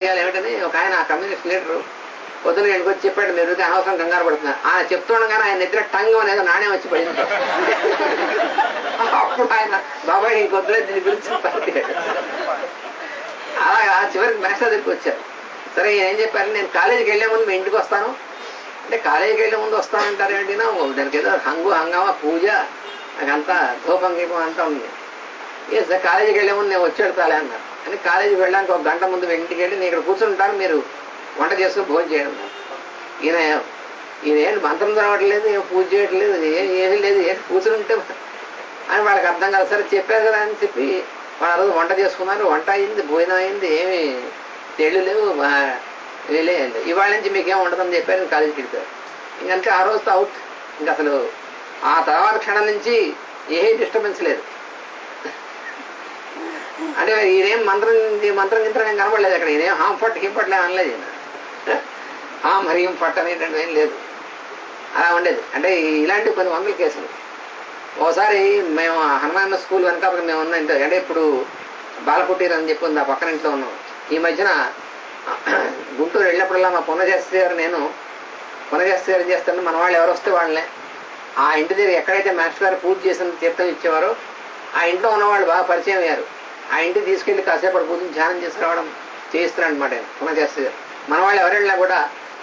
విషయాలు ఏమిటని ఒక ఆయన కమ్యూనిస్ట్ లీడరు పొద్దున ఇంటికి వచ్చి చెప్పాడు, మీరు అనవసరం కంగారు పడుతున్నారు. ఆయన చెప్తుండగానే ఆయన నిద్ర టంగం అనేది నాణ్యం వచ్చి పడింది. అప్పుడు ఆయన బాబాయ్ ఇంకొద్దులే దీని గురించి పరిగెట్టాడు. అలాగా చివరికి మాస్టర్ దగ్గరికి వచ్చారు. సరే ఏం చెప్పారు, నేను కాలేజీకి వెళ్లే ముందు మీ ఇంటికి వస్తాను అంటే, కాలేజీకి వెళ్లే ముందు వస్తానంటారు ఏంటినా, దానికి ఏదో హంగామా పూజ నాకంతా ధూపం గీపం అంతా ఉంది. ఏ సార్ కాలేజీకి వెళ్లే ముందు నేను వచ్చి వెళ్తాలే అన్నారు. అని కాలేజీకి వెళ్ళడానికి ఒక గంట ముందు ఇంటికి వెళ్ళి నేను ఇక్కడ కూర్చుంటాను, మీరు వంట చేసుకుని భోజనం చేయడం. ఈయన ఏంటి మంత్రం చదవట్లేదు, ఏం పూజ చేయట్లేదు, ఏమీ లేదు, ఏంటి కూర్చుంటే అని వాళ్ళకి అర్థం కాదు. సరే చెప్పారు కదా అని చెప్పి వాళ్ళు ఆ రోజు వంట చేసుకున్నారు. వంట అయింది, భోజనం అయింది, ఏమి తెళ్ళు లేవు, లేదండి. ఇవాళ నుంచి మీకేం ఉండదని చెప్పారు. కాలేజీకి వెళ్ళిపోయారు. ఇంకంటే ఆ రోజుతో అవుట్. ఇంక అసలు ఆ తర్వాత క్షణం నుంచి ఏ డిస్టర్బెన్స్ లేదు. అంటే ఈయనేం మంత్రం గింత్రం ఏం కనపడలేదు అక్కడ. ఈయనేం హాం ఫట్ హింపట్లే అనలేదు. హాం హరిం ఫట్ అనేటువంటి ఏం లేదు. అలా ఉండేది. అంటే ఇలాంటి కొన్ని వందల కేసులు. ఓసారి మేము హనుమాన్ స్కూల్ వెనకాల మేము ఉన్న ఇంట్లో, అంటే ఇప్పుడు బాలకుటీర్ అని చెప్పి ఉంది, ఆ పక్కన ఇంట్లో ఉన్నాం. ఈ మధ్యన గుంటూరు వెళ్ళినప్పుడల్లా మా పునర్జాస్తి గారు నేను పునర్జాస్తి గారు చేస్తాను, మన వాళ్ళు ఎవరు వస్తే వాళ్ళనే ఆ ఇంటి దగ్గర ఎక్కడైతే మాస్టర్ గారు పూజ చేసిన తీర్థం ఇచ్చేవారో ఆ ఇంట్లో ఉన్నవాళ్ళు బాగా పరిచయం అయ్యారు. ఆ ఇంటికి తీసుకెళ్లి కాసేపటి కూర్చొని ధ్యానం చేసి రావడం చేయిస్తున్నాడు అనమాట ఆయన పునర్జాస్తి గారు. మన వాళ్ళు ఎవరు వెళ్ళినా కూడా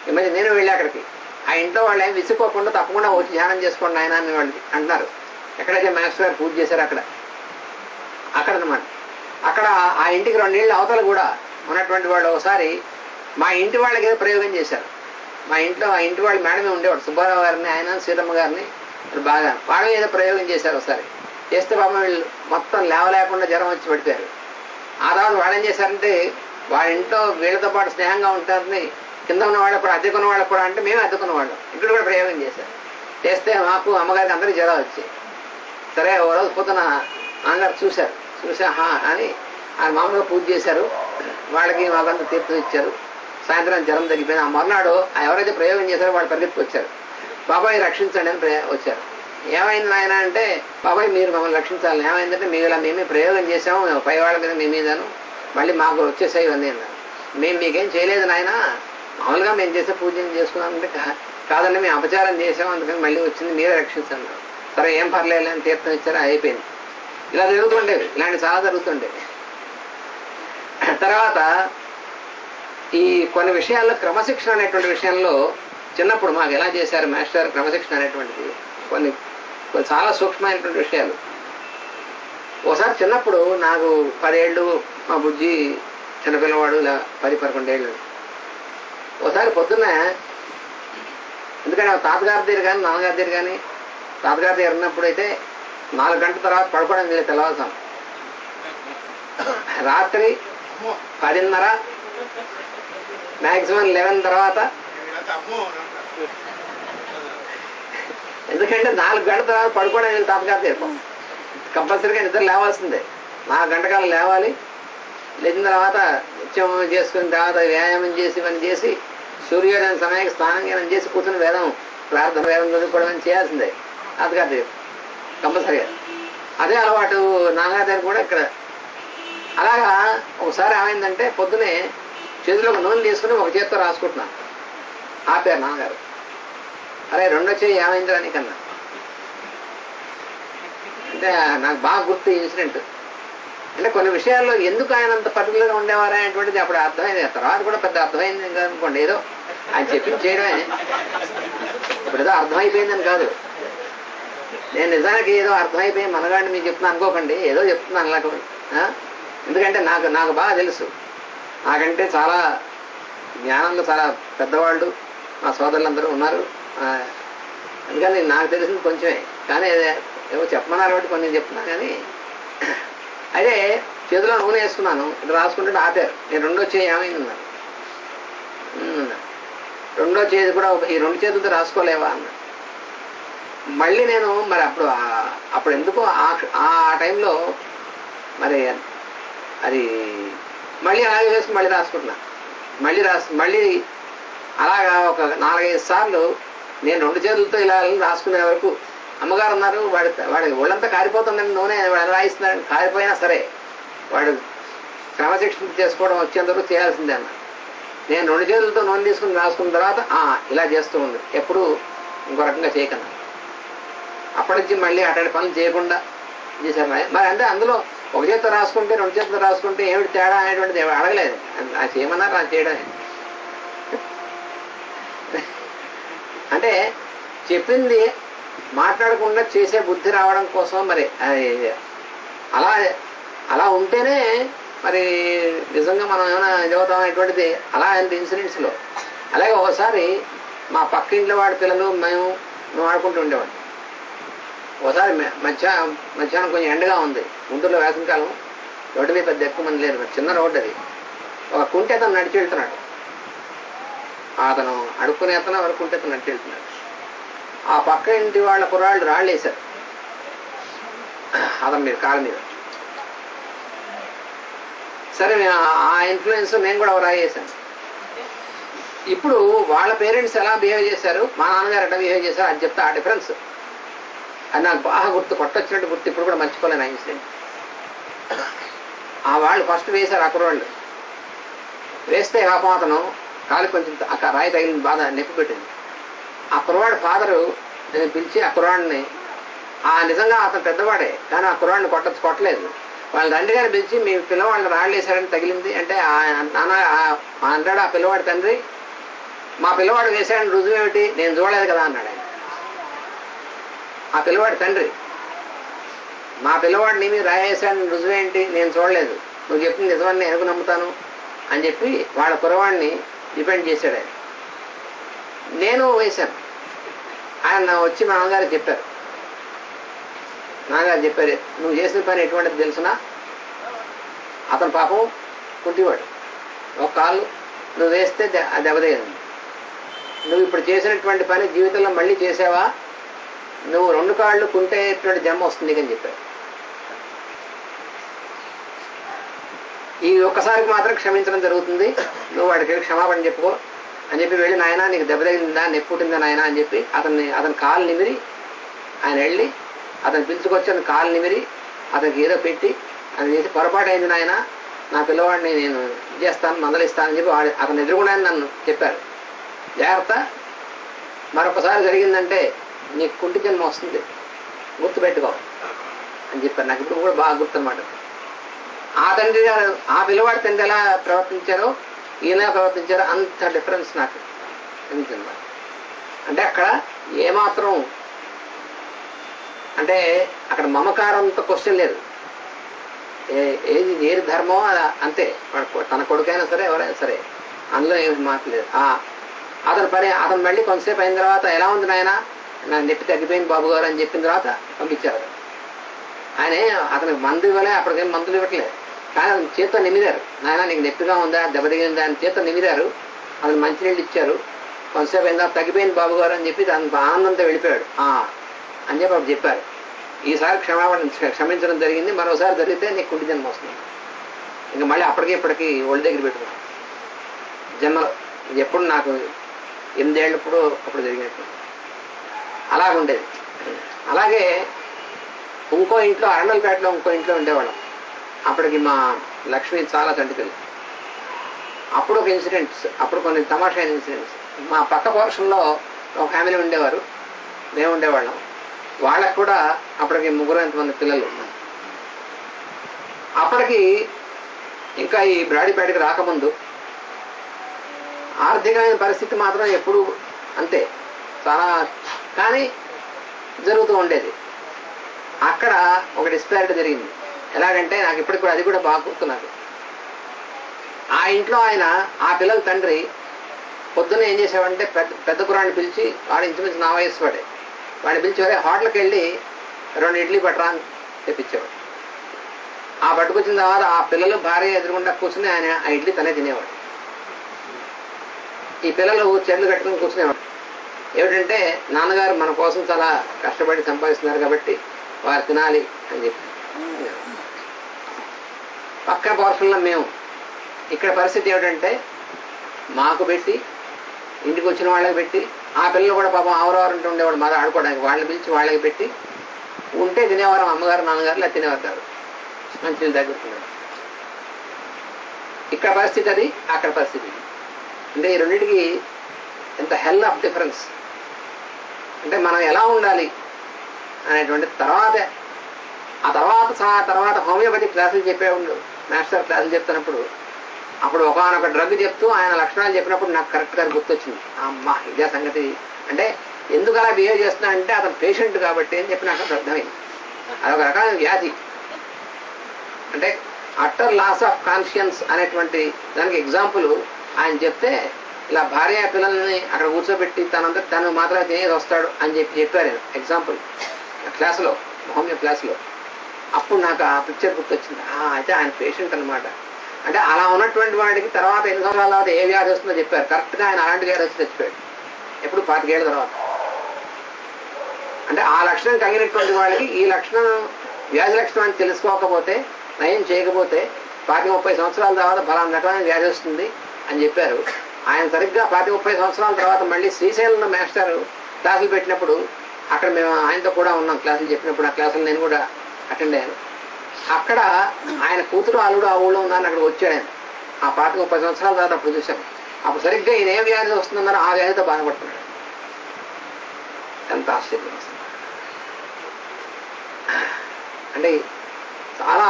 ఈ మధ్య నేను వెళ్ళి అక్కడికి ఆ ఇంట్లో వాళ్ళు ఏం విసుకోకుండా తప్పకుండా వచ్చి ధ్యానం చేసుకోండి ఆయన అని వాళ్ళు అంటున్నారు. ఎక్కడైతే మాస్టర్ గారు పూజ చేశారో అక్కడ అనమాట. అక్కడ ఆ ఇంటికి 2 ఏళ్ళ అవతల కూడా ఉన్నటువంటి వాళ్ళు ఒకసారి మా ఇంటి వాళ్ళకి ఏదో ప్రయోగం చేశారు. మా ఇంటి వాళ్ళు మేడమే ఉండేవాడు, సుబ్బారావు గారిని, ఆయన సీతమ్మ గారిని బాగా వాళ్ళే ఏదో ప్రయోగం చేశారు. ఒకసారి చేస్తే పాపం వీళ్ళు మొత్తం లేవలేకుండా జ్వరం వచ్చి పడిపోయారు. ఆ తర్వాత వాళ్ళు ఏం చేశారంటే వాళ్ళ ఇంట్లో వీళ్ళతో పాటు స్నేహంగా ఉంటారని కింద ఉన్న వాళ్ళకు కూడా, అద్దెకున్న వాళ్ళకు కూడా, అంటే మేము అద్దెకున్న వాళ్ళం ఇక్కడ కూడా ప్రయోగం చేశారు. చేస్తే మాకు అమ్మగారికి అందరికీ జ్వరం వచ్చాయి. సరే ఓ రోజు పొద్దున నాన్నగారు చూసా అని ఆయన మామూలుగా పూజ చేశారు. వాళ్ళకి మాకంతా తీర్థం ఇచ్చారు. సాయంత్రం జ్వరం తగ్గిపోయింది. ఆ మర్నాడు ఎవరైతే ప్రయోగం చేశారో వాళ్ళు పరిగెత్తుకు వచ్చారు, బాబాయ్ రక్షించండి అని వచ్చారు. ఏమైంది నాయన అంటే, బాబాయ్ మీరు మమ్మల్ని రక్షించాలి. ఏమైందంటే మేమే ప్రయోగం చేసాము, పై వాళ్ళ మీద మీ మీదను, మళ్ళీ మాకు వచ్చేసాయి ఇవన్నీ అన్నారు. మేము మీకేం చేయలేదు నాయన, మామూలుగా మేము చేసే పూజలు చేసుకున్నామంటే, కాదండి మేము అపచారం చేసాము, అందుకని మళ్ళీ వచ్చింది, మీరే రక్షించండి. సరే ఏం పర్లేదు అని తీర్థం ఇచ్చారు, అయిపోయింది. ఇలా జరుగుతుండేవి, ఇలాంటి చాలా జరుగుతుండేవి. తర్వాత ఈ కొన్ని విషయాల్లో క్రమశిక్షణ అనేటువంటి విషయంలో చిన్నప్పుడు మాకు ఎలా చేశారు మాస్టర్ క్రమశిక్షణ అనేటువంటిది కొన్ని చాలా సూక్ష్మమైనటువంటి విషయాలు. ఓసారి చిన్నప్పుడు నాకు 10 ఏళ్ళు, మా బుజ్జి చిన్నపిల్లవాడు ఇలా 10-11 ఏళ్ళు. ఓసారి పొద్దున్న, ఎందుకంటే తాతగారి దగ్గర కానీ నాన్నగారి దగ్గర కానీ, తాతగారి దగ్గర ఉన్నప్పుడు అయితే 4 గంటల తర్వాత పడుకోవడం లేదు, తెల్లవారుతాం. రాత్రి 10:30 మ్యాక్సిమం 11 తర్వాత, ఎందుకంటే 4 గంటల తర్వాత పడుకోవడం లేదు తాతగారి దగ్గర. కంపల్సరీగా నిద్ర లేవాల్సిందే. 4 గంటకాలు లేవాలి. లేచిన తర్వాత నిత్యం చేసుకున్న తర్వాత వ్యాయామం చేసి ఇవన్నీ చేసి సూర్యోదయం సమయానికి స్నానం చేసి కూర్చుని వేదం చదువుకోవడం చేయాల్సిందే తాతగారి దగ్గర కంపల్సరీగా. అదే అలవాటు నాన్నగారి దగ్గర కూడా ఇక్కడ. అలాగా ఒకసారి ఏమైందంటే పొద్దునే చేతిలో ఒక నూనె తీసుకుని ఒక చేతితో రాసుకుంటున్నాను. ఆపారు నాన్నగారు. అరే రెండో చేయి ఏమైందిరా నీకన్నా అంటే నాకు బాగా గుర్తు ఇన్సిడెంట్. అంటే కొన్ని విషయాల్లో ఎందుకు ఆయన అంత పర్టికులర్గా ఉండేవారా అనేటువంటిది అప్పుడు అర్థమైంది. తర్వాత కూడా పెద్ద అర్థమైంది అనుకోండి, ఏదో ఆయన చెప్పింది చేయడమే. ఇప్పుడు ఏదో అర్థమైపోయిందని కాదు, నేను నిజానికి ఏదో అర్థమైపోయి మనగాడిని మీకు చెప్తున్నా అనుకోకండి, ఏదో చెప్తున్నాను అలా. ఎందుకంటే నాకు బాగా తెలుసు, నాకంటే చాలా జ్ఞానంలో చాలా పెద్దవాళ్ళు మా సోదరులందరూ ఉన్నారు. అందుకని నాకు తెలిసింది కొంచెమే, కానీ ఏవో చెప్పమన్నారు కాబట్టి కొన్ని చెప్తున్నా. కానీ అదే చేతిలో నూనె వేసుకున్నాను, ఇది రాసుకుంటే ఆపారు. నేను రెండో చేయి ఏమైంది అన్నారు. రెండో చేతి కూడా ఈ 2 చేతులతో రాసుకోలేవా అన్న. మళ్ళీ నేను మరి అప్పుడు ఎందుకో ఆ టైంలో మరి అది మళ్ళీ అలాగే వేసి మళ్ళీ రాసుకుంటున్నా. మళ్ళీ అలాగా ఒక 4-5 సార్లు నేను 2 చేతులతో ఇలా రాసుకునే వరకు అమ్మగారు ఉన్నారు. వాడికి ఒళ్ళంతా కారిపోతుందని నూనె వాడు రాయిస్తున్నాడు. కారిపోయినా సరే వాడు క్రమశిక్షణ చేసుకోవడం వచ్చేంతవరకు చేయాల్సిందే అన్న. నేను 2 చేతులతో నూనె తీసుకుని రాసుకున్న తర్వాత ఇలా చేస్తూ ఉంది, ఎప్పుడు ఇంకో రకంగా చేయకన్నా. అప్పటి నుంచి మళ్ళీ అటువంటి పనులు చేయకుండా చేశారు. మరి అంటే అందులో ఒక చేతితో రాసుకుంటే 2 చేతులతో రాసుకుంటే ఏమిటి తేడా అనేటువంటిది అడగలేదు. అది చేయమన్నారు, అది చేయడానికి. అంటే చెప్పింది మాట్లాడకుండా చేసే బుద్ధి రావడం కోసం మరి అలా అలా ఉంటేనే మరి నిజంగా మనం ఏమైనా చదువుతాం అనేటువంటిది. అలా ఇన్సిడెంట్స్లో అలాగే ఒకసారి మా పక్క ఇంట్లో వాడి పిల్లలు మేము ఆడుకుంటూ ఉండేవాడు. ఒకసారి మధ్యాహ్నం కొంచెం ఎండగా ఉంది, గుంటూరులో వేసవికాలం, రోడ్డు మీద పెద్ద ఎక్కువ మంది లేరు, చిన్న రోడ్డు అది. ఒక కుంటి అతను నడిచి వెళ్తున్నాడు, అతను అడుక్కునే అతను ఎవరు కుంటి అతను నడిచి వెళ్తున్నాడు. ఆ పక్క ఇంటి వాళ్ళ కుర్రాళ్ళు రాళ్ళు వేశారు అతని మీద, కాళ్ళ మీద. సరే ఆ ఇన్ఫ్లుయెన్స్ నేను కూడా రాయి వేశాను. ఇప్పుడు వాళ్ళ పేరెంట్స్ ఎలా బిహేవ్ చేశారు, మా నాన్నగారు ఎట్లా బిహేవ్ చేశారు అది చెప్తా. ఆ డిఫరెన్స్ అది నాకు బాగా గుర్తు, కొట్టొచ్చినట్టు గుర్తు, ఇప్పుడు కూడా మర్చిపోలేను ఆ ఇన్సిడెంట్. ఆ వాళ్ళు ఫస్ట్ వేశారు, ఆ కుర్రాళ్ళు వేస్తే పాపం అతను కాలు కొంచెం రాయి తగిలిన బాధ నొప్పి పెట్టింది. ఆ కుర్రాడు ఫాదరు నేను పిలిచి ఆ కుర్రాడిని, నిజంగా అతను పెద్దవాడే కానీ ఆ కుర్రాడిని కొట్టలేదు. వాళ్ళ తండ్రి గారిని పిలిచి మీ పిల్లవాడిని రాళ్ళు వేశారని తగిలింది అంటే నాన్న అంటాడు ఆ పిల్లవాడి తండ్రి, మా పిల్లవాడు వేశాడని రుజువు ఏమిటి, నేను చూడలేదు కదా అన్నాడు ఆయన. ఆ పిల్లవాడి తండ్రి, మా పిల్లవాడు నీ మీద రాయేశాడని రుజువేంటి, నేను చూడలేదు, నువ్వు చెప్పింది నిజమని నేను ఎందుకు నమ్ముతాను అని చెప్పి వాళ్ళ కురవాడిని డిపెండ్ చేశాడు ఆయన. నేను వేశాను. ఆయన వచ్చి మా నాన్నగారు చెప్పారు, నాన్నగారు చెప్పారు నువ్వు చేసిన పని ఎటువంటిది తెలుసునా, అతను పాపం కుంటివాడు, ఒక కాలు నువ్వు వేస్తే దెబ్బతగింది, నువ్వు ఇప్పుడు చేసినటువంటి పని జీవితంలో మళ్ళీ చేసావా, నువ్వు 2 కాళ్ళు కుంటేటువంటి జన్మ వస్తుంది అని చెప్పారు. ఈ ఒక్కసారికి మాత్రం క్షమించడం జరుగుతుంది, నువ్వు వాడికి క్షమాపణ చెప్పుకో అని చెప్పి వెళ్ళి, నాయన నీకు దెబ్బ తగిలిందా, నొప్పి పుట్టిందా నాయన అని చెప్పి అతని కాలు నిమిరి, ఆయన వెళ్ళి అతను పిలుచుకొచ్చి అతని కాలు నిమిరి అతనికి ఏదో పెట్టి అది చేసి, పొరపాటు అయింది నాయన, నా పిల్లవాడిని నేను చేస్తాను మందలిస్తానని చెప్పి అతను ఎదురుగుండా నన్ను చెప్పారు, జాగ్రత్త మరొకసారి జరిగిందంటే నీకు కుంటి జన్మ వస్తుంది గుర్తుపెట్టుకో అని చెప్పారు. నాకు ఇప్పుడు కూడా బాగా గుర్తు అనమాట. ఆ తండ్రి గారు ఆ పిల్లవాడి తండ్రి ఎలా ప్రవర్తించారో ఈయన ప్రవర్తించారో అంత డిఫరెన్స్ నాకు అనిపించింది. అంటే అక్కడ ఏమాత్రం అంటే అక్కడ మమకారంతో క్వశ్చన్ లేదు, ఏది ధర్మమో అంతే, తన కొడుకైనా సరే ఎవరైనా సరే అందులో ఏమి మాట్లేదు. అతను మళ్ళీ కొంతసేపు అయిన తర్వాత ఎలా ఉంది నాయన, నా నొప్పి తగ్గిపోయింది బాబు గారు అని చెప్పిన తర్వాత పంపించారు. ఆయన అతనికి మందు ఇవ్వలే, అప్పటికేం మందులు ఇవ్వట్లేదు, కానీ అతను చేత్తో నిమిదారు, నాయన నీకు నొప్పిగా ఉందా దెబ్బ తగిలిందా అని చేత్తో నిమిదారు, అతను మంచినీళ్ళు ఇచ్చారు, కొంతసేపు అయిన తర్వాత తగ్గిపోయింది బాబు గారు అని చెప్పి దాని ఆనందంతో వెళ్ళిపోయాడు అని చెప్పి అప్పుడు చెప్పారు. ఈసారి క్షమించడం జరిగింది, మరోసారి జరిగితే నీకు కుంటి జన్మ వస్తుంది, ఇంకా మళ్ళీ ఇప్పటికీ ఒళ్ళ దగ్గర పెట్టుకో జన్మలో. ఎప్పుడు నాకు 8 ఏళ్ళప్పుడు అప్పుడు జరిగినట్టు అలాగుండేది. అలాగే ఇంకో ఇంట్లో అరణ్యపేటలో ఇంకో ఇంట్లో ఉండేవాళ్ళం. అప్పటికి మా లక్ష్మి చాలా తండ్రి. అప్పుడు ఒక ఇన్సిడెంట్స్, అప్పుడు కొన్ని తమాషైన ఇన్సిడెంట్స్. మా పక్క పోర్షన్లో ఒక ఫ్యామిలీ ఉండేవారు, మేము ఉండేవాళ్ళం. వాళ్ళకు కూడా అప్పటికి 3 పిల్లలు. అప్పటికి ఇంకా ఈ బ్రాడీపేటకి రాకముందు ఆర్థికమైన పరిస్థితి మాత్రం ఎప్పుడు అంతే చాలా, కానీ జరుగుతూ ఉండేది. అక్కడ ఒక డిస్పారిటీ జరిగింది. ఎలాగంటే నాకు ఇప్పటికి కూడా అది కూడా బాగా గుర్తున్నది. ఆ ఇంట్లో ఆయన ఆ పిల్లల తండ్రి పొద్దున్న ఏం చేసేవాడంటే పెద్ద కురాన్ని పిలిచి, వాడు ఇంచుమించు నా వయస్సు వాడిని పిలిచి హోటల్కి వెళ్ళి 2 ఇడ్లీ పట్టరా అని తెప్పించేవాడు. ఆ పట్టుకొచ్చిన తర్వాత ఆ పిల్లలు భార్య ఎదురుగుండా కూర్చుని ఆయన ఆ ఇడ్లీ తనే తినేవాడు. ఈ పిల్లలు చెట్లు కట్టుకుని కూర్చునేవాడు. ఏమిటంటే నాన్నగారు మన కోసం చాలా కష్టపడి సంపాదిస్తున్నారు కాబట్టి వారు తినాలి అని చెప్పి. పక్క పోర్షన్లో మేము, ఇక్కడ పరిస్థితి ఏమిటంటే మాకు పెట్టి ఇంటికి వచ్చిన వాళ్ళకి పెట్టి, ఆ పిల్లలు కూడా పాపం ఆవరవారంటూ ఉండేవాడు మాతో ఆడుకోవడానికి, వాళ్ళని పిలిచి వాళ్ళకి పెట్టి ఉంటే తినేవారు అమ్మగారు నాన్నగారు, లేదా తినేవారు కాదు, మంచి దగ్గరుకున్నాడు. ఇక్కడ పరిస్థితి అది, అక్కడ పరిస్థితి. అంటే ఈ రెండింటికి ఎంత హెల్ ఆఫ్ డిఫరెన్స్. అంటే మనం ఎలా ఉండాలి అనేటువంటి ఆ తర్వాత హోమియోపతి క్లాసులు చెప్పేవాళ్ళు. మాస్టర్ క్లాసులు చెప్తున్నప్పుడు అప్పుడు ఒకనొక డ్రగ్ చెప్తూ ఆయన లక్షణాలు చెప్పినప్పుడు నాకు కరెక్ట్గా గుర్తొచ్చింది. అమ్మా ఇదే సంగతి. అంటే ఎందుకు అలా బిహేవ్ చేస్తున్నాడంటే అతను పేషెంట్ కాబట్టి అని చెప్పి నాకు అర్థమైంది. అదొక రకమైన వ్యాధి. అంటే అట్టర్ లాస్ ఆఫ్ కాన్షియన్స్ అనేటువంటి దానికి ఎగ్జాంపుల్ ఆయన చెప్తే, ఇలా భార్య పిల్లల్ని అక్కడ కూర్చోబెట్టి తనంతా తను మాత్రమే తినేది వస్తాడు అని చెప్పారు ఆయన ఎగ్జాంపుల్ క్లాసులో, హోమియో క్లాసులో. అప్పుడు నాకు ఆ పిక్చర్ గుర్తొచ్చింది. అయితే ఆయన పేషెంట్ అనమాట. అంటే అలా ఉన్నటువంటి వాడికి తర్వాత 8 సంవత్సరాల తర్వాత ఏ వ్యాధి వస్తుందో చెప్పారు. కరెక్ట్గా ఆయన అలాంటి వ్యాధి వచ్చి తెచ్చిపోయాడు. ఎప్పుడు 25 ఏళ్ళ తర్వాత. అంటే ఆ లక్షణం కలిగినటువంటి వాళ్ళకి ఈ లక్షణం వ్యాధి లక్షణం అని తెలుసుకోకపోతే, నయం చేయకపోతే 25-30 సంవత్సరాల తర్వాత ఫలానా రకమైన వ్యాధి వస్తుంది అని చెప్పారు. ఆయన సరిగ్గా 25-30 సంవత్సరాల తర్వాత మళ్ళీ శ్రీశైలంలో మాస్టర్ క్లాసులు పెట్టినప్పుడు అక్కడ మేము ఆయనతో కూడా ఉన్నాం. క్లాసులు చెప్పినప్పుడు ఆ క్లాసులు నేను కూడా అటెండ్ అయ్యాను. అక్కడ ఆయన కూతురు అల్లుడు ఆ ఊళ్ళో ఉన్నారని అక్కడికి వచ్చాడు ఆయన. ఆ 25-30 సంవత్సరాల తర్వాత అప్పుడు చూసాం. అప్పుడు సరిగ్గా ఈయన ఏ వ్యాధి వస్తుందన్నారో ఆ వ్యాధితో బాధపడుతున్నాడు. ఎంత ఆశ్చర్యం వస్తుంది. అంటే చాలా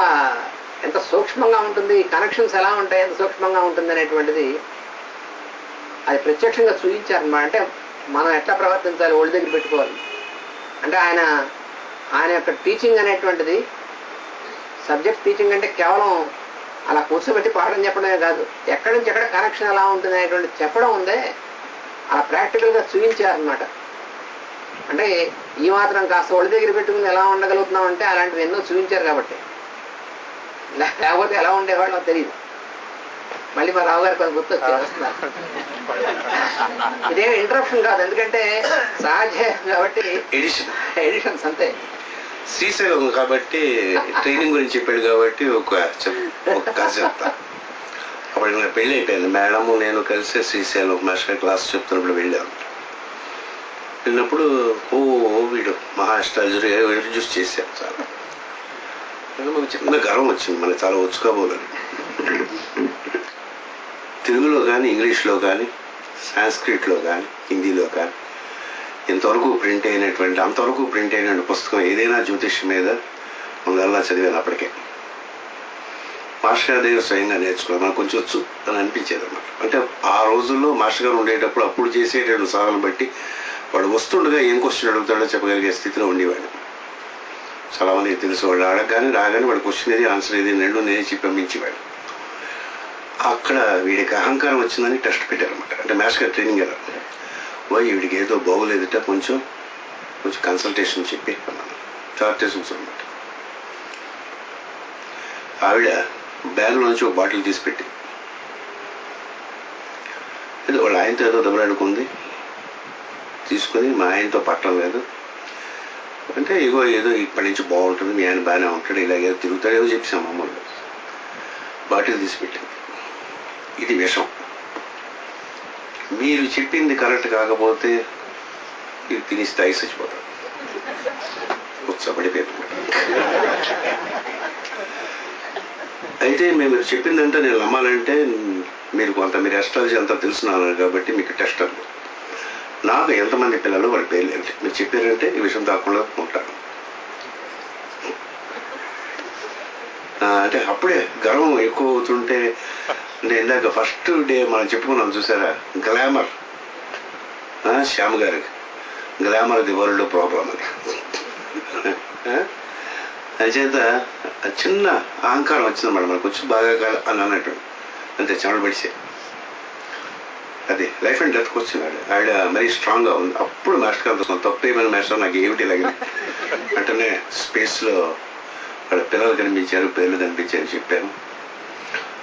ఎంత సూక్ష్మంగా ఉంటుంది, కనెక్షన్స్ ఎలా ఉంటాయి, ఎంత సూక్ష్మంగా ఉంటుంది అనేటువంటిది అది ప్రత్యక్షంగా చూపించారనమాట. అంటే మనం ఎట్లా ప్రవర్తించాలి, ఒళ్ళు దగ్గర పెట్టుకోవాలి. అంటే ఆయన యొక్క టీచింగ్ అనేటువంటిది, సబ్జెక్ట్ టీచింగ్ అంటే కేవలం అలా కూర్చోబెట్టి పాఠం చెప్పడమే కాదు, ఎక్కడి నుంచి ఎక్కడ కనెక్షన్ ఎలా ఉంటుంది అనేటువంటి చెప్పడం ఉందే, అలా ప్రాక్టికల్గా చూపించారనమాట. అంటే ఈ మాత్రం కాస్త ఒళ్ళు దగ్గర పెట్టుకుని ఎలా ఉండగలుగుతున్నాం అంటే అలాంటివి ఎన్నో చూపించారు కాబట్టి. లేకపోతే ఎలా ఉండేవాళ్ళో తెలియదు. మళ్ళీ మా రావు గారు కొంచెం గుర్తొస్తున్నారు. ఇదేం ఇంటరప్షన్ కాదు, ఎందుకంటే సహజ కాబట్టి ఎడిషన్స్ అంతే. శ్రీశైలం కాబట్టి ట్రైనింగ్ గురించి చెప్పాడు కాబట్టి ఒక కథ చెప్తా. అప్పుడు నా పెళ్ళి అయిపోయింది. మేడము నేను కలిసి శ్రీశైలం మాస్టర్ క్లాస్ చెప్తున్నప్పుడు వెళ్ళాను. వెళ్ళినప్పుడు వీడు మహాస్ట్రాలజీ ఇంట్రడ్యూస్ చేశాను. చాలా మాకు చిన్న గర్వం వచ్చింది, మనకి చాలా వచ్చుకోబోదని. తెలుగులో కానీ, ఇంగ్లీష్లో కానీ, సాంస్క్రిట్లో కానీ, హిందీలో కానీ అంతవరకు ప్రింట్ అయిన పుస్తకం ఏదైనా జ్యోతిష్యం మీద ముందల్లా చదివాను. అప్పటికే మాస్టర్ గారి దగ్గర స్వయంగా నేర్చుకున్నాను. మనకు కొంచెం వచ్చు అని అనిపించేది అన్నమాట. అంటే ఆ రోజుల్లో మాస్టర్ గారు ఉండేటప్పుడు అప్పుడు చేసేటువంటి సాధనలు బట్టి వాడు వస్తుండగా ఏం క్వశ్చన్ అడుగుతాడో చెప్పగలిగే స్థితిలో ఉండేవాడు. చాలామందికి తెలుసు, వాడు అడగగానే రాగానే వాడు క్వశ్చన్ ఏది ఆన్సర్ ఏది రెండు నేర్చి పంపించేవాడు. అక్కడ వీడికి అహంకారం వచ్చిందని టెస్ట్ పెట్టారనమాట. అంటే మాస్టర్ గారు ట్రైనింగ్ ఎలా వీడికి ఏదో బాగోలేదుట, కొంచెం కన్సల్టేషన్ చెప్పి చార్టెస్ అనమాట. ఆవిడ బ్యాగ్ నుంచి ఒక బాటిల్ తీసి పెట్టి ఏదో వాళ్ళ ఆయనతో ఏదో దెబ్బలాడుకుంది, తీసుకుని మా ఆయనతో పట్టడం లేదు అంటే ఏదో ఇప్పటి నుంచి బాగుంటుంది, మీ ఆయన బాగానే ఉంటాడు, ఇలాగే తిరుగుతాడు, ఏదో చెప్పాం. మామూలుగా బాటిల్ తీసి పెట్టింది. ఇది విషం, మీరు చెప్పింది కరెక్ట్ కాకపోతే ఇది తిని స్థాయి చచ్చిపోతాడు. ఉత్సాహపడిపోయింది. అయితే మీరు చెప్పిందంటే నేను నమ్మాలంటే మీరు అస్ట్రాలజీ అంతా తెలుసున్నారు కాబట్టి మీకు టెస్టర్లు. నాకు ఎంతమంది పిల్లలు వాళ్ళ పేర్లు ఏంటి మీరు చెప్పారంటే ఈ విషయం దాకుండా ఉంటాను. అంటే అప్పుడే గర్వం ఎక్కువ అవుతుంటే, అంటే ఇందాక ఫస్ట్ డే మనం చెప్పుకున్నాం చూసారా, గ్లామర్. శ్యామ్ గారికి గ్లామర్ ది వరల్డ్ ప్రాబ్లం అని. చేత చిన్న అహంకారం వచ్చిందన్నమాట మనకు, వచ్చి బాగా అని అన్నట్టు అంతే చెమట పడిసే. అది లైఫ్ అండ్ డెత్కి వచ్చినాడు. ఆవిడ మరీ స్ట్రాంగ్గా ఉంది. అప్పుడు మాస్టర్ గారు తప్పేమైనా మాస్టర్ నాకు ఏమిటి లాగా అంటేనే స్పేస్లో వాళ్ళ పిల్లలు కనిపించారు, పేర్లు కనిపించారు చెప్పాను.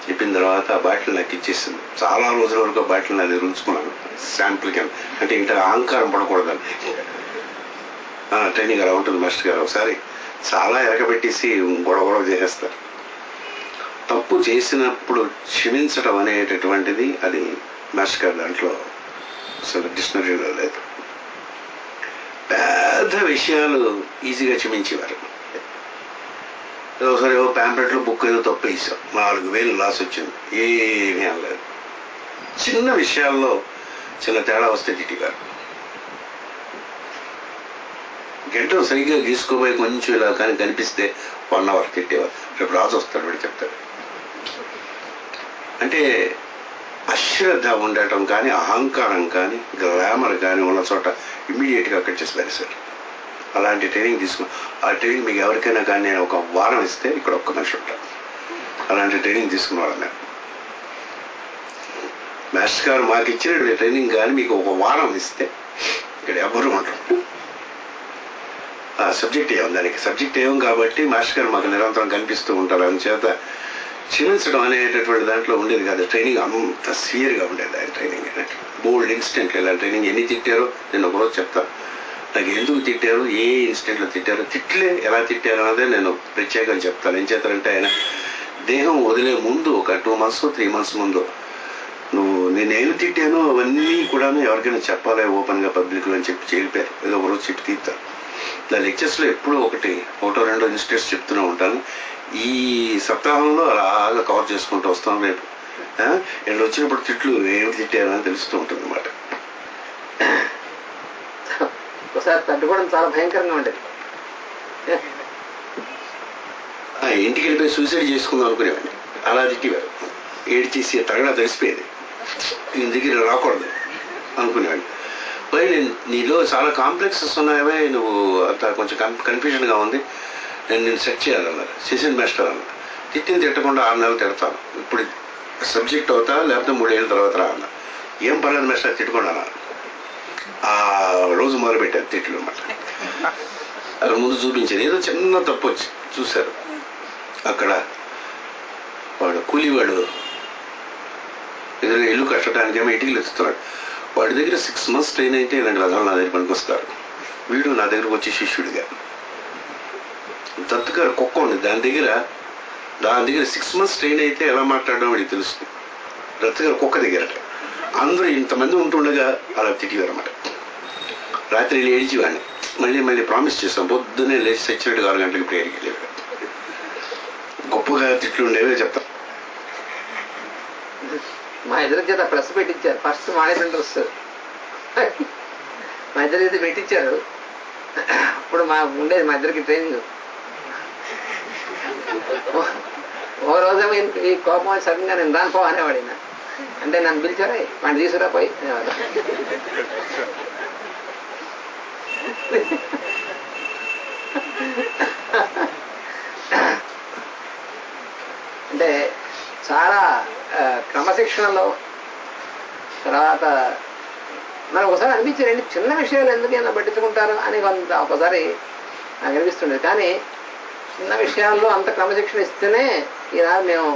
చెప్పిన తర్వాత ఆ బాటిల్ నాకు ఇచ్చేసింది. చాలా రోజుల వరకు ఆ బాటిల్ అది రుచుకున్నాను శాంపుల్ కింద. అంటే ఇంకా అహంకారం పడకూడదని ట్రైనింగ్ అలా ఉంటుంది. మాస్టర్ గారు ఒకసారి చాలా ఎరకబెట్టేసి గొడవ చేసేస్తారు. తప్పు చేసినప్పుడు క్షమించడం అనేటటువంటిది అది మాస్టర్ గారు దాంట్లో అసలు డిక్షనరీలో లేదు. పెద్ద విషయాలు ఈజీగా క్షమించేవారు. ఒకసారి ప్యాంప్లెట్లో బుక్ ఏదో తప్పు వేసాం, 4,000 లాస్ వచ్చింది, ఏమీ అనలేదు. చిన్న విషయాల్లో చిన్న తేడా వస్తే తిట్టేవారు. గంట సరిగ్గా గీసుకోబోయి కొంచెం ఇలా కానీ కనిపిస్తే 1 hour తిట్టేవారు. రేపు రాజు వస్తాడు వీడు చెప్తాడు. అంటే అశ్రద్ధ ఉండటం కానీ, అహంకారం కానీ, గ్లామర్ కానీ ఉన్న చోట ఇమ్మీడియట్గా కట్ చేసి పారేశారు. అలాంటి ట్రైనింగ్ తీసుకుని, ఆ ట్రైనింగ్ మీకు ఎవరికైనా కానీ నేను 1 వారం ఇస్తే ఇక్కడ ఒక్క మనిషి ఉంటాను. అలాంటి ట్రైనింగ్ తీసుకునేవాడు నేను. మాస్టర్ గారు మాకు ఇచ్చినటువంటి ట్రైనింగ్ కానీ మీకు 1 వారం ఇస్తే ఇక్కడ ఎవరు ఉంటారు. ఆ సబ్జెక్ట్ ఏం, దానికి సబ్జెక్ట్ ఏం కాబట్టి మాస్టర్ గారు మాకు నిరంతరం కనిపిస్తూ ఉంటారు. అందుచేత క్షమించడం అనేటటువంటి దాంట్లో ఉండేది కాదు. ట్రైనింగ్ అంత సివియర్గా ఉండేది ఆయన ట్రైనింగ్. బోల్డ్ ఇన్సిడెంట్లు ఇలా ట్రైనింగ్ ఎన్ని తిట్టారో నేను ఒకరోజు చెప్తాను. నాకు ఎందుకు తిట్టారు, ఏ ఇన్సిడెంట్లో తిట్టారు, తిట్లే ఎలా తిట్టారు అన్నదే నేను ప్రత్యేకంగా చెప్తాను. ఏం చేస్తారంటే ఆయన దేహం వదిలే ముందు ఒక 2 months 3 months ముందు నువ్వు నేనేం తిట్టానో అవన్నీ కూడా ఎవరికైనా చెప్పాలి ఓపెన్గా పబ్లిక్లో అని చెప్పి చెప్పారు. ఏదో ఒకరోజు చెప్పి తీస్తాను. నా లెక్చర్స్లో ఎప్పుడూ 1-2 ఇన్స్టెంట్స్ చెప్తూనే ఉంటాను. ఈ సప్తాహంలో అలాగా కవర్ చేసుకుంటూ వస్తాం. రేపు ఇక్కడ వచ్చినప్పుడు తిట్లు ఏమి తిట్టారో అని తెలుస్తూ ఉంటుంది అన్నమాట. ఒకసారి తట్టుకోవడం చాలా భయంకరంగా ఉండేది. ఇంటికి వెళ్ళిపోయి సూసైడ్ చేసుకుందాం అనుకునేవాడిని. అలా తిట్టేవారు. ఏడ్చేసి తగడా తెలిసిపోయేది. దీని దగ్గర రాకూడదు అనుకునేవాడిని. పోయి నీలో చాలా కాంప్లెక్సెస్ ఉన్నాయవే, నువ్వు అంత కొంచెం కన్ఫ్యూజన్గా ఉంది, నేను సెట్ చేయాలన్నారు. సెషన్ మాస్టర్ అన్నారు. తిట్టకుండా 6 నెలలు తిడతాను, ఇప్పుడు సబ్జెక్ట్ అవుతా లేకపోతే 3 ఏళ్ళ తర్వాత రా అన్న. ఏం పర్లేదు మాస్టర్ తిట్టుకోండి అన్నారు. ఆ రోజు మొదలుపెట్టారు తిట్లు అన్నమాట. అక్కడ ముందు చూపించారు. ఏదో చిన్న తప్పు వచ్చి చూశారు. అక్కడ వాడు కూలివాడు ఎదురుగా ఇల్లు కట్టడానికి ఏమో ఇటుకలు ఎత్తుతున్నాడు. వాడి దగ్గర 6 months ట్రైన్ అయితే ఇలాంటి రథాలు నా దగ్గర పనికి వస్తారు. వీడు నా దగ్గరకు వచ్చి శిష్యుడిగా దత్తుగారు కుక్క ఉంది దాని దగ్గర 6 months ట్రైన్ అయితే ఎలా మాట్లాడడం వాడికి తెలుస్తుంది. దత్తుగారు కుక్క దగ్గర అందరూ ఇంతమంది ఉంటుండగా అలా తిట్టివారు అన్నమాట. రాత్రి ఏడిచి వాడిని మళ్ళీ ప్రామిస్ చేస్తాం పొద్దున్నే లేచి సచ్చినట్టు 6 గంటలకు ప్రేయర్కి వెళ్ళేవాడు. గొప్పగా తిట్లు ఉండేవే చెప్తాను. మా ఇద్దరి చేత ప్రెస్ పెట్టించారు. ఫస్ట్ మాడే ప్రింటర్స్ మా ఇద్దరి చేత పెట్టించారు. అప్పుడు మా ఉండేది మా ఇద్దరికి ట్రైనింగ్. ఓ రోజేమో ఈ కోపం సడన్గా నేను దాని పో అనేవాడు. అంటే నన్ను పిలిచారా వాడిని తీసుకురా పోయి అంటే చాలా క్రమశిక్షణలో. తర్వాత మనకు ఒకసారి అనిపించారండి చిన్న విషయాలు ఎందుకైనా పట్టించుకుంటారు అని కొంత ఒకసారి నాకు అనిపిస్తుండేది. కానీ చిన్న విషయాల్లో అంత క్రమశిక్షణ ఇస్తేనే ఈనాడు మేము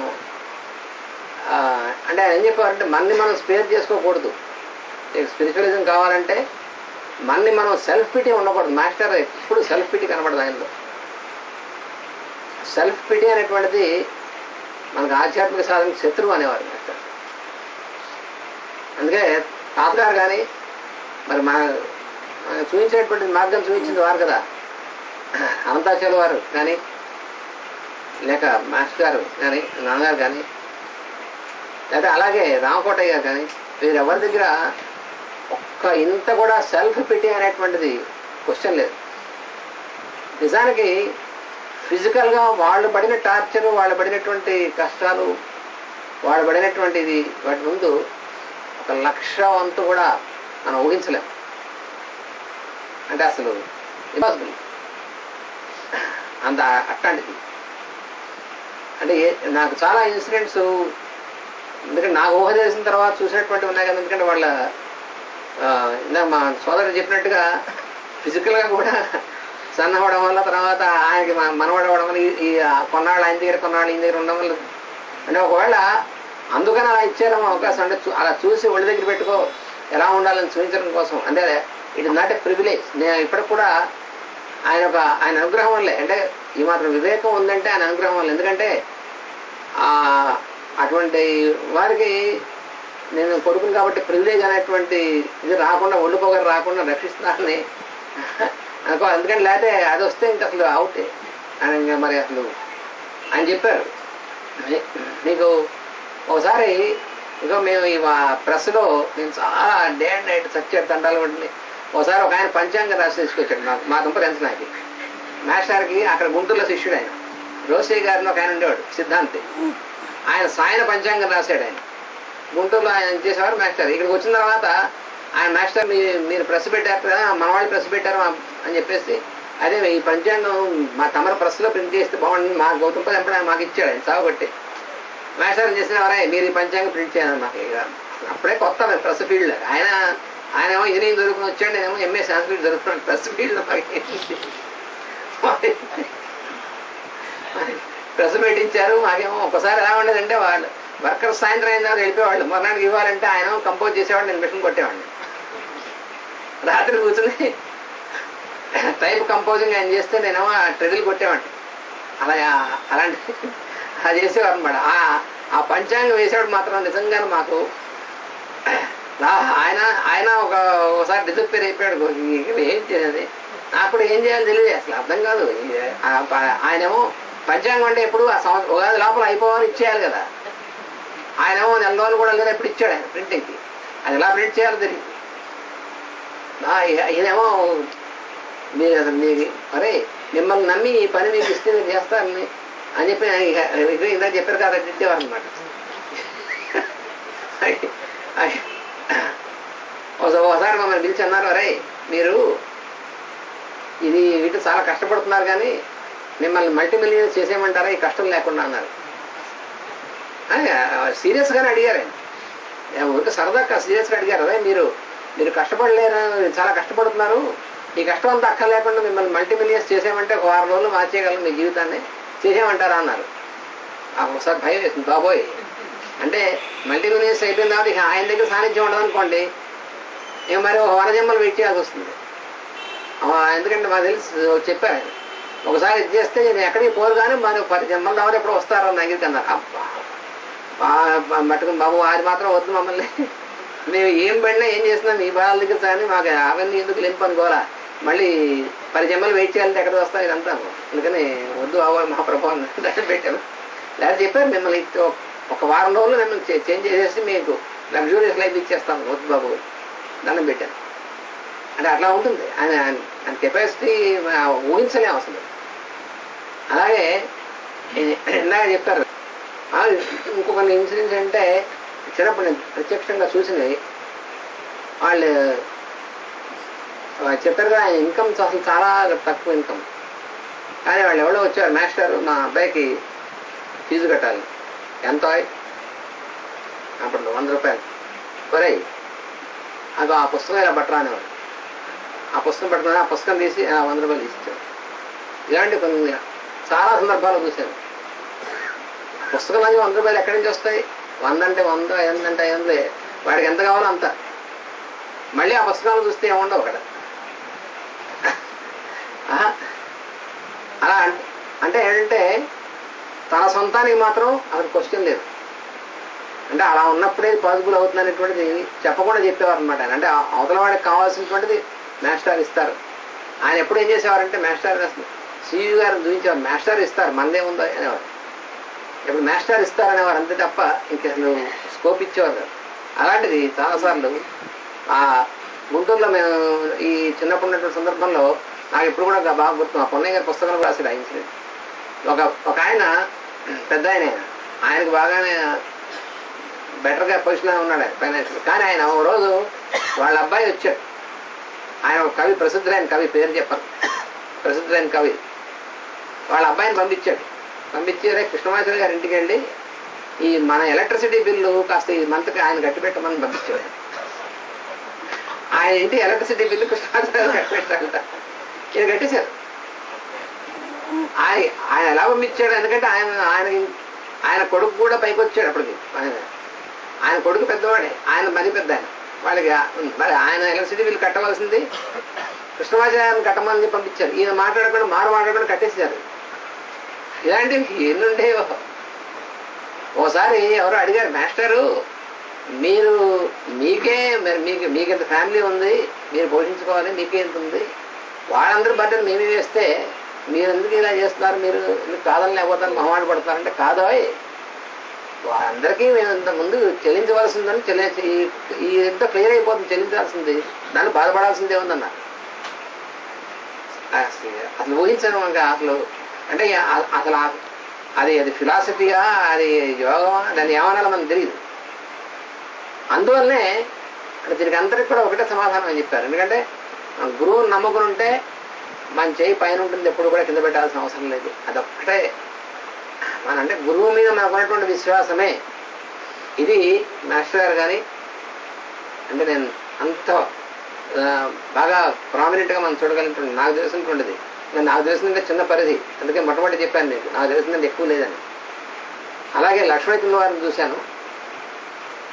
అంటే ఆయన ఏం చెప్పారంటే మనని మనం స్పేర్ చేసుకోకూడదు. స్పిరిచువలిజం కావాలంటే మనని మనం సెల్ఫ్ పిటీ ఉండకూడదు. మాస్టర్ ఎప్పుడు సెల్ఫ్ పిటీ కనబడదు ఆయనలో. సెల్ఫ్ పిటీ అనేటువంటిది మనకు ఆధ్యాత్మిక సాధనకి శత్రువు అనేవారు మాస్టర్. అందుకే తాతగారు కానీ మరి మన చూపించేటువంటి మార్గం చూపించింది వారు కదా. అనంతాచార్యుల వారు కానీ లేక మాస్టర్ గారు కానీ నాన్నగారు కానీ లేకపోతే అలాగే రామకోటయ్య గారు కానీ వీరెవరి దగ్గర ఒక్క ఇంత కూడా సెల్ఫ్ పిటీ అనేటువంటిది క్వశ్చన్ లేదు. నిజానికి ఫిజికల్గా వాళ్ళు పడిన టార్చరు, వాళ్ళు పడినటువంటి కష్టాలు, వాళ్ళు పడినటువంటిది వాటి ముందు 1,00,000 వంతు కూడా మనం ఊహించలేం. అంటే అసలు ఇంపాసిబుల్ అంత అట్లాంటిది. అంటే నాకు చాలా ఇన్సిడెంట్స్ ఎందుకంటే నాకు ఊహ చేసిన తర్వాత చూసినటువంటి ఉన్నాయి కదా. ఎందుకంటే వాళ్ళ ఇందాక మా సోదరుడు చెప్పినట్టుగా ఫిజికల్గా కూడా సన్నవడం వల్ల తర్వాత ఆయనకి మనవడవడం వల్ల ఈ కొన్నాళ్ళు ఆయన దగ్గర కొన్నాళ్ళు ఈయన దగ్గర ఉండడం వల్ల అంటే ఒకవేళ అందుకని అలా ఇచ్చారేమో అవకాశం. అంటే అలా చూసి ఒళ్ళ దగ్గర పెట్టుకో ఎలా ఉండాలని చూపించడం కోసం. అంటే it is not a privilege. నేను ఇప్పటికి కూడా ఆయన అనుగ్రహం వల్లే. అంటే ఈ మాత్రం వివేకం ఉందంటే ఆయన అనుగ్రహం వల్ల. ఎందుకంటే అటువంటి వారికి నేను కొడుకుని కాబట్టి ప్రివిలేజ్ అనేటువంటి ఇది రాకుండా ఒళ్ళు పొగరు రాకుండా రక్షిస్తున్నారని అనుకో. ఎందుకంటే లేకపోతే అది వస్తే ఇంక అసలు అవుట్ అని మరి అసలు ఆయన చెప్పారు. మీకు ఒకసారి ఇగో మేము ఈ ప్రెస్లో నేను చాలా డే అండ్ నైట్ సత్యాడు తండాలు పడింది. ఒకసారి ఒక ఆయన పంచాంగం రాసి తీసుకొచ్చాడు మా దుంప తెలుసు నాకు. మాస్టర్కి అక్కడ గుంటూరులో శిష్యుడు ఆయన రోసయ్య గారిని ఒక ఆయన ఉండేవాడు సిద్ధాంతి. ఆయన సాయన పంచాంగం రాశాడు. ఆయన గుంటూరులో ఆయన చేసేవారు మాస్టర్. ఇక్కడికి వచ్చిన తర్వాత ఆయన మాస్టర్ మీరు ప్రెస్ పెట్టారు కదా, మన వాళ్ళు ప్రెస్ పెట్టారు అని చెప్పేసి, అదే ఈ పంచాంగం మా తమర ప్రెస్లో ప్రింట్ చేస్తే బాగుంటుంది, మా గౌతమ్ ఎప్పుడు మాకు ఇచ్చాడు ఆయన సాగుబట్టి. మాస్టర్ చేసిన వారే మీరు ఈ పంచాంగం ప్రింట్ చేయాలి మాకు. అప్పుడే కొత్త ప్రెస్ ఫీల్డ్. ఆయన ఏమో ఇంజనీరింగ్ చదువుకుని వచ్చాడు, నేనేమో ఎంఏ సంస్కృతి చదువుకున్నాను. ప్రెస్ ఫీల్డ్ ప్రెస్ పెట్టించారు. మాకేమో ఒకసారి ఎలా ఉండేదంటే వాళ్ళు వర్కర్స్ సాయంత్రం అయిన తర్వాత వెళ్ళిపోయేవాళ్ళు. మర్నాటికి ఇవ్వాలంటే ఆయన కంపోజ్ చేసేవాడు, నేను మిషన్ కొట్టేవాడిని. రాత్రి కూర్చుని టైప్ కంపోజింగ్ ఆయన చేస్తే నేనేమో ట్రెడిల్ కొట్టేవాడిని. అలాంటి అలా చేసేవారు అనమాట. ఆ పంచాంగం వేసేవాడు మాత్రం నిజంగానే మాకు ఆయన ఒకసారి డిసప్పేర్ అయిపోయాడు. ఏం చేసేది నాకు కూడా ఏం చేయాలో తెలియదు, అసలు అర్థం కాదు. ఆయనేమో పంచాంగం అంటే ఎప్పుడు ఆ సంవత్సరం ఉగాది లోపల అయిపోవాలని ఇచ్చేయాలి కదా. ఆయనేమో నెల రోజులు కూడా లేదా ఎప్పుడు ఇచ్చాడు ఆయన ప్రింటింగ్కి. అది ఎలా ప్రింట్ చేయాలో తెలియదు. ఈయనేమో మీరు అరే మిమ్మల్ని నమ్మి ఈ పని మీకు ఇస్తే మీరు చేస్తారని అని చెప్పి ఇందాక చెప్పారు కదా, తిట్టేవారు అనమాట. ఒకసారి మమ్మల్ని పిలిచి అన్నారు, అరే మీరు వీటి చాలా కష్టపడుతున్నారు కానీ మిమ్మల్ని మల్టీమిలియన్స్ చేసేయమంటారా ఈ కష్టం లేకుండా అన్నారు. సీరియస్గానే అడిగారు ఆయన. ఊరికి సరదాగా సీరియస్గా అడిగారు, అదే మీరు కష్టపడలేరు, చాలా కష్టపడుతున్నారు, ఈ కష్టం అంతా అక్క లేకుండా మిమ్మల్ని మల్టీమిలియన్స్ చేసేయమంటే ఒక 6 రోజులు మార్చేయగలం మీ జీవితాన్ని, చేసేయమంటారా అన్నారు. ఒకసారి భయం వేసింది, బాబోయ్ అంటే మల్టీమిలియన్స్ అయిపోయిన తర్వాత ఇక ఆయన దగ్గర సాన్నిధ్యం ఉండదు అనుకోండి, ఇక మరి ఒక 100 జన్మలు వెయిట్ చేయాల్సి వస్తుంది. ఎందుకంటే మాకు తెలిసి చెప్పారు ఆయన, ఒకసారి ఇది చేస్తే నేను ఎక్కడికి పోరు కానీ మరి 10 జన్మల తర్వాత ఎప్పుడు వస్తారో నా దగ్గరికి అన్నారు. అబ్బా మట్టుకుని బాబు అది మాత్రం వద్దు, మమ్మల్ని మేము ఏం పడినా ఏం చేసినా మీ బాధల దగ్గర కానీ మాకు అవన్నీ ఎందుకు లేని పనుకోవాలా, మళ్ళీ 10 జన్మలు వెయిట్ చేయాలంటే ఎక్కడ వస్తాం ఇదంతా, అందుకని వద్దు బాబు మా ప్రభావం పెట్టాను. లేదా చెప్పారు మిమ్మల్ని ఒక 1 వారం రోజులు మిమ్మల్ని చేంజ్ చేసేసి మీకు లగ్జూరియస్ లైఫ్ ఇచ్చేస్తాను, వద్దు బాబు దండం పెట్టాను అంటే అట్లా ఉంటుంది. ఆయన కెపాసిటీ ఊహించలేము అసలు. అలాగే ఇందాక చెప్పారు ఇంకొక ఇన్సిడెంట్స్ అంటే చిన్నప్పుడు నేను ప్రత్యక్షంగా చూసినవి. వాళ్ళు చెప్పారు కదా ఆయన ఇన్కమ్ అసలు చాలా తక్కువ ఇన్కమ్, కానీ వాళ్ళు ఎవరో వచ్చారు, మాస్టర్ మా అబ్బాయికి ఫీజు కట్టాలి, ఎంత అప్పుడు 100 రూపాయలు కొరే అది ఆ పుస్తకం ఇలా బట్టరా అనేవాడు. ఆ పుస్తకం పట్టుకుని ఆ పుస్తకం తీసి 100 రూపాయలు తీసిచ్చాడు. ఇలాంటి కొన్ని చాలా సందర్భాలు చూశాను. పుస్తకాలు 100 రూపాయలు ఎక్కడి నుంచి వస్తాయి? 100 అంటే 100, 500 అంటే 500, వాడికి ఎంత కావాలో అంత. మళ్ళీ ఆ పుస్తకాలు చూస్తే ఏముండవు అక్కడ. అలా అంటే ఏంటంటే తన సొంతానికి మాత్రం అసలు క్వశ్చన్ లేదు. అంటే అలా ఉన్నప్పుడే పాసిబుల్ అవుతుంది అనేటువంటిది చెప్పకుండా చెప్పేవారు అనమాట. అంటే అవతల వాడికి కావాల్సినటువంటిది మాస్టర్ ఇస్తారు. ఆయన ఎప్పుడు ఏం చేసేవారంటే మాస్టర్ సియు గారిని చూపించేవారు, మాస్టర్ ఇస్తారు మనదే ఉందో అనేవారు. ఇప్పుడు మాస్టర్ ఇస్తారనేవారు అంతే తప్ప ఇంకసలు స్కోప్ ఇచ్చేవారు. అలాంటిది చాలాసార్లు ఆ గుంటూరులో మేము ఈ చిన్నప్పుడు ఉన్నటువంటి సందర్భంలో నాకు ఇప్పుడు కూడా బాగా గుర్తు, మా పొన్నయ్య గారి పుస్తకాలు రాశాడు ఆ ఇన్సిడెంట్. ఒక ఆయన పెద్ద ఆయనకు బాగానే బెటర్గా పొజిషన్లో ఉన్నాడు ఆయన ఫైనాన్షియల్. కానీ ఆయన ఒక రోజు వాళ్ళ అబ్బాయి వచ్చాడు. ఆయన ఒక కవి, ప్రసిద్ధులైన కవి, పేరు చెప్పారు, ప్రసిద్ధులైన కవి. వాళ్ళ అబ్బాయిని పంపించి రే కృష్ణమాచార్య గారి ఇంటికి వెళ్ళి ఈ మన ఎలక్ట్రిసిటీ బిల్లు కాస్త ఈ మంత్కి ఆయన కట్టిపెట్టమని పంపించాడు. ఆయన ఇంటి ఎలక్ట్రిసిటీ బిల్లు కృష్ణమాచార్య గారు కట్టిపెట్టాలంట. ఇది కట్టేశారు. ఆయన ఎలా పంపించాడు? ఎందుకంటే ఆయన కొడుకు కూడా పైకి వచ్చాడు అప్పటికి. ఆయన కొడుకు పెద్దవాడే, ఆయన మరి పెద్ద ఆయన. వాళ్ళకి మరి ఆయన ఎలక్ట్రిసిటీ బిల్లు కట్టవలసింది కృష్ణమాచార్య కట్టమని పంపించారు. ఈయన మాట్లాడకుండా కట్టేసారు. ఇలాంటివి ఎన్నుండేవో. ఓసారి ఎవరో అడిగారు, మాస్టరు మీకెంత ఫ్యామిలీ ఉంది, మీరు పోషించుకోవాలి, మీకేంత ఉంది, వాళ్ళందరూ బట్టలు మేమే వేస్తే మీరెందుకు ఇలా చేస్తున్నారు, మీరు కాదని లేకపోతే మొహమాట పడతారంటే, కాదోయ్ అందరికీ మేము ఇంత ముందు చెల్లించవలసిందని ఈ ఎంత క్లియర్ అయిపోతుంది, చెల్లించాల్సింది, దాన్ని బాధపడాల్సిందే ఉందన్న. అసలు ఊహించను ఇంకా అసలు. అంటే అసలు అది ఫిలాసఫీగా, అది యోగమా, దాన్ని ఏమనాలో మనకు తెలియదు. అందువల్లనే దీనికి అందరికి కూడా ఒకటే సమాధానం అని చెప్పారు. ఎందుకంటే గురువుని నమ్ముకుని ఉంటే మన చేయి పైన ఉంటుంది, ఎప్పుడు కూడా కింద పెట్టాల్సిన అవసరం లేదు. అదొక్కటే అంటే గురువు మీద మనకు ఉన్నటువంటి విశ్వాసమే. ఇది మాస్టర్ గారు కానీ అంటే నేను అంత బాగా ప్రామినెంట్గా మనం చూడగలిగినటువంటి నాకు తెలిసినటువంటిది. నాకు తెలిసిన చిన్న పరిధి, అందుకే మొట్టమొదటి చెప్పాను మీకు నాకు తెలిసిందంటే ఎక్కువ లేదని. అలాగే లక్ష్మీతుల వారిని చూశాను,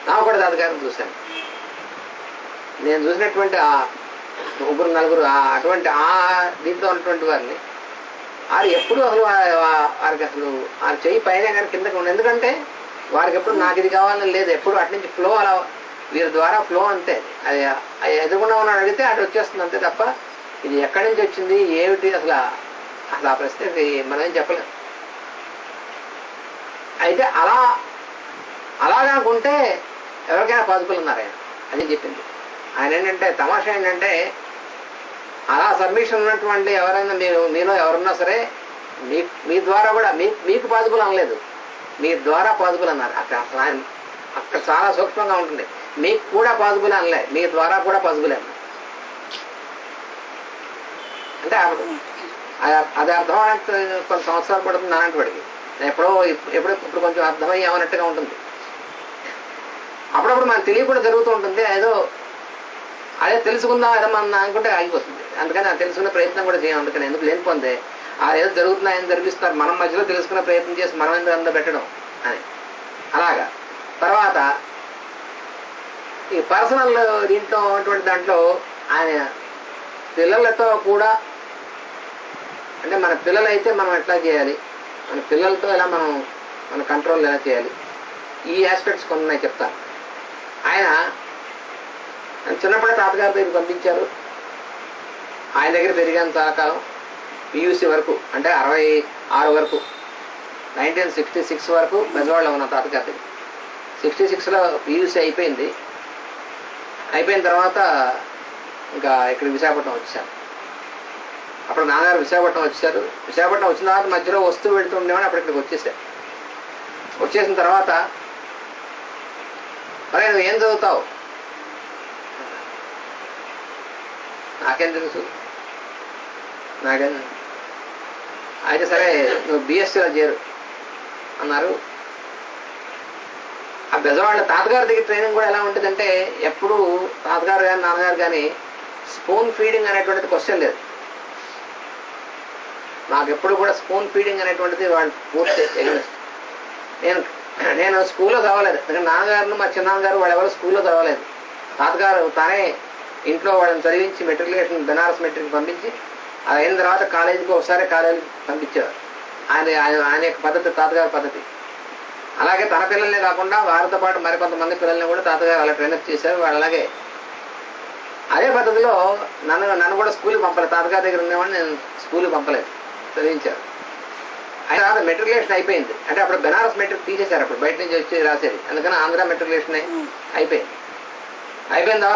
నామకొండ దాత గారిని చూశాను. నేను చూసినటువంటి ఆ ముగ్గురు నలుగురు అటువంటి దీంట్లో ఉన్నటువంటి వారిని వారు ఎప్పుడు అసలు వారికి అసలు వారి చెయ్యి పైన కానీ కిందకి ఉండదు. ఎందుకంటే వారికి ఎప్పుడు నాకు ఇది కావాలని లేదు, ఎప్పుడు అటు నుంచి ఫ్లో అలా వీరి ద్వారా ఫ్లో అంతే. అది ఎదురుకుండా ఉన్నాడు అడిగితే అటు వచ్చేస్తుంది అంతే తప్ప ఇది ఎక్కడి నుంచి వచ్చింది ఏమిటి అసలు ఆ ప్రశ్నకి మనం ఏం చెప్పలేం. అయితే అలాగనుకుంటే ఎవరికైనా పాజిబుల్ ఉన్నారు ఆయన, అది చెప్పింది ఆయన. ఏంటంటే తమాషా ఏంటంటే అలా సబ్మిషన్ ఉన్నటువంటి ఎవరైనా మీలో ఎవరున్నా సరే మీ ద్వారా కూడా మీకు పాజిబుల్ అనలేదు, మీ ద్వారా పాజిబుల్ అన్నారు. అక్కడ చాలా సూక్ష్మంగా ఉంటుంది. మీకు కూడా పాజిబుల్ అనలే, మీ ద్వారా కూడా పాజిబుల్ అన్నారు. అంటే అది అర్థమవడానికి కొన్ని సంవత్సరాలు పడుతుంది అలాంటి వాడికి. ఇప్పుడు కొంచెం అర్థమయ్యి అవనట్టుగా ఉంటుంది. అప్పుడప్పుడు మనకు తెలియకుండా జరుగుతూ ఉంటుంది. అదే తెలుసుకుందాం ఏదో మనం అనుకుంటే ఆగిపోతుంది. అందుకని ఆ తెలుసుకునే ప్రయత్నం కూడా చేయం. అందుకని ఎందుకు లేనిపోతే ఏదో జరుగుతున్నాయని జరిపిస్తారు, మనం మధ్యలో తెలుసుకునే ప్రయత్నం చేసి మనం ఎందుకు అంతా పెట్టడం అని. అలాగా తర్వాత ఈ పర్సనల్ దీంట్లో ఉన్నటువంటి దాంట్లో ఆయన పిల్లలతో కూడా అంటే మన పిల్లలైతే మనం ఎట్లా చేయాలి, మన పిల్లలతో ఎలా మన కంట్రోల్ ఎలా చేయాలి, ఈ ఆస్పెక్ట్స్ కొన్ని ఉన్నాయి చెప్తాను. ఆయన చిన్నప్పుడే తాతగారి దగ్గర పంపించారు. ఆయన దగ్గర పెరిగాను చాలా కాలం, పియూసీ వరకు, అంటే 66 వరకు, 1966 వరకు బెజవాడలో ఉన్న తాతగారి దగ్గర. 66లో పియూసీ అయిపోయింది. అయిపోయిన తర్వాత ఇంకా ఇక్కడ విశాఖపట్నం వచ్చాను. అప్పుడు నాన్నగారు విశాఖపట్నం వచ్చారు. విశాఖపట్నం వచ్చిన తర్వాత మధ్యలో వస్తూ వెళుతూ ఉండేవాడిని. అప్పుడు ఇక్కడికి వచ్చేసారు. వచ్చేసిన తర్వాత మరి నువ్వు ఏం చదువుతావు, నాకేం తెలుసు, అయితే సరే నువ్వు బిఎస్సీలో చేరు అన్నారు. ఆ బెజవాళ్ళ తాతగారి దగ్గర ట్రైనింగ్ కూడా ఎలా ఉంటుందంటే ఎప్పుడు తాతగారు కానీ నాన్నగారు కానీ స్పూన్ ఫీడింగ్ అనేటువంటిది క్వశ్చన్ లేదు. నాకు ఎప్పుడు కూడా స్పూన్ ఫీడింగ్ అనేటువంటిది వాళ్ళు పూర్తి ఎగనిస్ట్. నేను స్కూల్లో చదవలేదు. నాన్నగారు మా చిన్నాన్నగారు వాళ్ళు ఎవరు స్కూల్లో చదవలేదు. తాతగారు తానే ఇంట్లో వాళ్ళని చదివించి మెట్రికులేషన్ బెనారస్ మెట్రిక్ పంపించి అది అయిన తర్వాత కాలేజీకి ఒకసారి కాలేజీకి పంపించేవారు. ఆయన యొక్క పద్ధతి తాతగారి పద్ధతి. అలాగే తన పిల్లల్నే కాకుండా వారితో పాటు మరికొంతమంది పిల్లల్ని కూడా తాతగారు అలా ట్రైనప్ చేశారు. వాళ్ళు అలాగే అదే పద్ధతిలో నన్ను కూడా స్కూల్కి పంపలేదు. తాతగారి దగ్గర ఉండేవాడిని నేను స్కూల్కి పంపలేదు, చదివించారు. అయిన తర్వాత మెట్రికులేషన్ అయిపోయింది. అంటే అప్పుడు బెనారస్ మెట్రిక్ తీసేశారు, అప్పుడు బయట నుంచి వచ్చి రాసేది. అందుకని ఆంధ్ర మెట్రికులేషన్ అయిపోయింది. అయిపోయిన తర్వాత